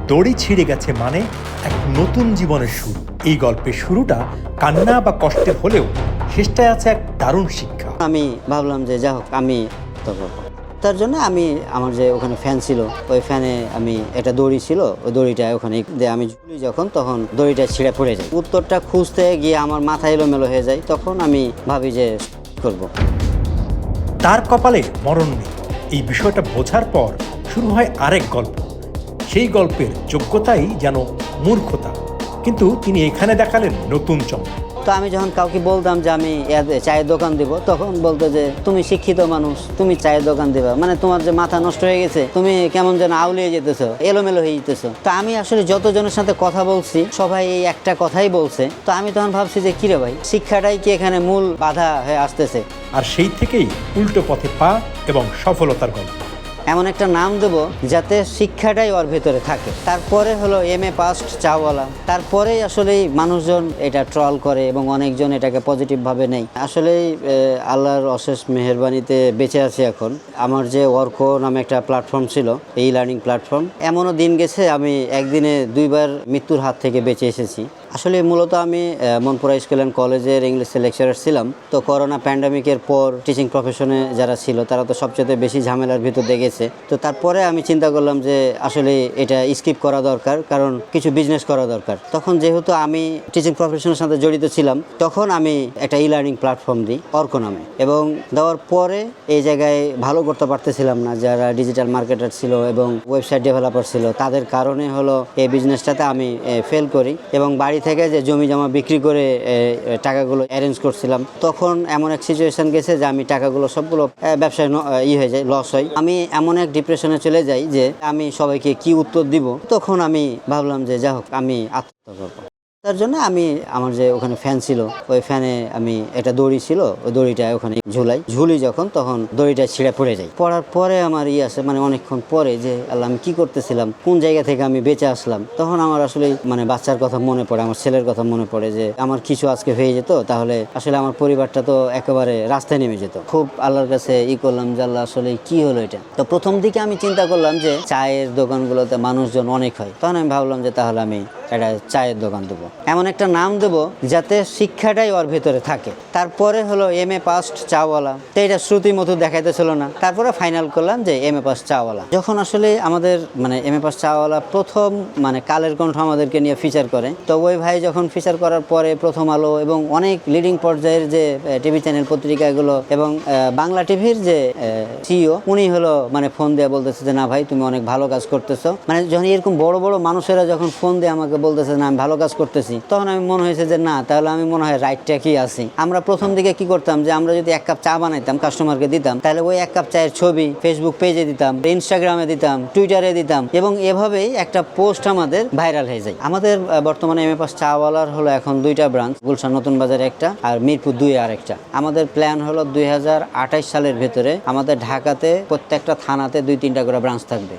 দড়ি ছিঁড়ে গেছে মানে এক নতুন জীবনের শুরু। এই গল্পের শুরুটা কান্না বা কষ্টের হলেও শেষটায় আছে এক দারুণ শিক্ষা। আমি ভাবলাম যে যা হোক আমি করবো। তার জন্য আমি আমার যে ওখানে ফ্যান ছিল ওই ফ্যানে আমি একটা দড়ি ছিল ওই দড়িটা ওখানে আমি ঝুলি যখন তখন দড়িটা ছিঁড়ে পড়ে যায়। উত্তরটা খুঁজতে গিয়ে আমার মাথা এলোমেলো হয়ে যায়। তখন আমি ভাবি যে করব। তার কপালে মরণ নেই, এই বিষয়টা বোঝার পর শুরু হয় আরেক গল্প। সেই গল্পের যোগ্যতাই যেন মূর্খতা, কিন্তু তিনি এখানে দেখালেন নতুন চমক। তো আমি যখন কাউকে বলতাম যে আমি চায়ের দোকান দিব, তখন বলতো যে তুমি শিক্ষিত মানুষ, তুমি চায়ের দোকান দিবা, মানে তোমার যে মাথা নষ্ট হয়ে গেছে, তুমি কেমন যেন আউলিয়ে যেতেছো, এলোমেলো হয়ে যেতেছো। তো আমি আসলে যতজনের সাথে কথা বলছি সবাই এই একটা কথাই বলছে। তো আমি তখন ভাবছি যে কিরে ভাই, শিক্ষাটাই কি এখানে মূল বাধা হয়ে আসতেছে? আর সেই থেকেই উল্টো পথে পা এবং সফলতার গল্প। এমন একটা নাম দেবো যাতে শিক্ষাটাই ওর ভেতরে থাকে। তারপরে হলো MA পাস্ট চাওয়ালা। তারপরেই আসলেই মানুষজন এটা ট্রল করে এবং অনেকজন এটাকে পজিটিভভাবে নেয়। আসলেই আল্লাহর অশেষ মেহেরবানিতে বেঁচে আছি এখন। আমার যে ওয়ার্কো নামে একটা প্ল্যাটফর্ম ছিল, এই লার্নিং প্ল্যাটফর্ম, এমনও দিন গেছে আমি একদিনে 2বার মৃত্যুর হাত থেকে বেঁচে এসেছি। আসলে মূলত আমি মনপুরা স্কুল অ্যান্ড কলেজের ইংলিশে লেকচারার ছিলাম। তো করোনা প্যান্ডামিকের পর টিচিং প্রফেশনে যারা ছিল তারা তো সবচেয়ে বেশি ঝামেলার ভিতর দেখেছে। তো তারপরে আমি চিন্তা করলাম যে আসলে এটা স্কিপ করা দরকার, কারণ কিছু বিজনেস করা দরকার। তখন যেহেতু আমি টিচিং প্রফেশনের সাথে জড়িত ছিলাম, তখন আমি একটা লার্নিং প্ল্যাটফর্ম দিই অর্ক নামে, এবং দেওয়ার পরে এই জায়গায় ভালো করতে পারতেছিলাম না। যারা ডিজিটাল মার্কেটার ছিল এবং ওয়েবসাইট ডেভেলপার ছিল তাদের কারণে হলো এই বিজনেসটাতে আমি ফেল করি, এবং বাড়ি থেকে যে জমি জমা বিক্রি করে টাকাগুলো অ্যারেঞ্জ করছিলাম, তখন এমন এক সিচুয়েশন গেছে যে আমি টাকাগুলো সবগুলো ব্যবসায় হয়ে যায়, লস হয়। আমি এমন এক ডিপ্রেশনে চলে যাই যে আমি সবাইকে কি উত্তর দিব। তখন আমি ভাবলাম যে যা হোক আমি আত্মহত্যা করবো। তার জন্য আমি আমার যে ওখানে ফ্যান ছিল ওই ফ্যানে আমি একটা দড়ি ছিল ওই দড়িটা ওখানে ঝুলি যখন তখন দড়িটা ছিঁড়ে পড়ে যায়। পড়ার পরে আমার আছে মানে অনেকক্ষণ পরে যে আল্লাহ আমি কি করতেছিলাম, কোন জায়গা থেকে আমি বেঁচে আসলাম। তখন আমার আসলে মানে বাচ্চার কথা মনে পড়ে, আমার ছেলের কথা মনে পড়ে যে আমার কিছু আজকে হয়ে যেত তাহলে আসলে আমার পরিবারটা তো একেবারে রাস্তায় নেমে যেত। খুব আল্লাহর কাছে করলাম যে আল্লাহ আসলে কি হলো এটা। তো প্রথম দিকে আমি চিন্তা করলাম যে চায়ের দোকানগুলোতে মানুষজন অনেক হয়, তখন আমি ভাবলাম যে তাহলে আমি একটা চায়ের দোকান দেবো, এমন একটা নাম দেবো যাতে শিক্ষাটাই ওর ভেতরে থাকে। তারপরে হলো MA পাস্ট চাওয়ালা। তো এটা শ্রুতি মতো দেখাইতেছিল না, তারপরে ফাইনাল করলাম যে MA পাস্ট চাওয়ালা। যখন আসলে আমাদের মানে MA পাস্ট চাওয়ালা প্রথম মানে কালের কণ্ঠ আমাদেরকে নিয়ে ফিচার করে, তো ওই ভাই যখন ফিচার করার পরে প্রথম আলো এবং অনেক লিডিং পর্যায়ের যে টিভি চ্যানেল পত্রিকাগুলো এবং বাংলা টিভির যে CEO উনি হলো মানে ফোন দিয়ে বলতেছে যে না ভাই তুমি অনেক ভালো কাজ করতেছো। মানে যখন এরকম বড় বড় মানুষেরা যখন ফোন দিয়ে আমাকে বলতেছে না আমি ভালো কাজ করতেছি, তখন আমি মনে হয়েছে যে না তাহলে আমি মনে হয় রাইটটা কি আছি। আমরা প্রথম দিকে কি করতাম যে আমরা যদি 1 কাপ চা বানাইতাম কাস্টমারকে দিতাম, তাহলে ওই 1 কাপ চায়ের ছবি ফেসবুক পেজে দিতাম, ইনস্টাগ্রামে দিতাম, টুইটারে দিতাম, এবং এভাবেই একটা পোস্ট আমাদের ভাইরাল হয়ে যায়। আমাদের বর্তমানে MA পাস্ট চাওয়ালার হলো এখন 2টা ব্রাঞ্চ, গুলশান নতুন বাজারে একটা আর মিরপুর 2 আর একটা। আমাদের প্ল্যান হলো 2028 সালের ভেতরে আমাদের ঢাকাতে প্রত্যেকটা থানাতে 2-3টা করে ব্রাঞ্চ থাকবে।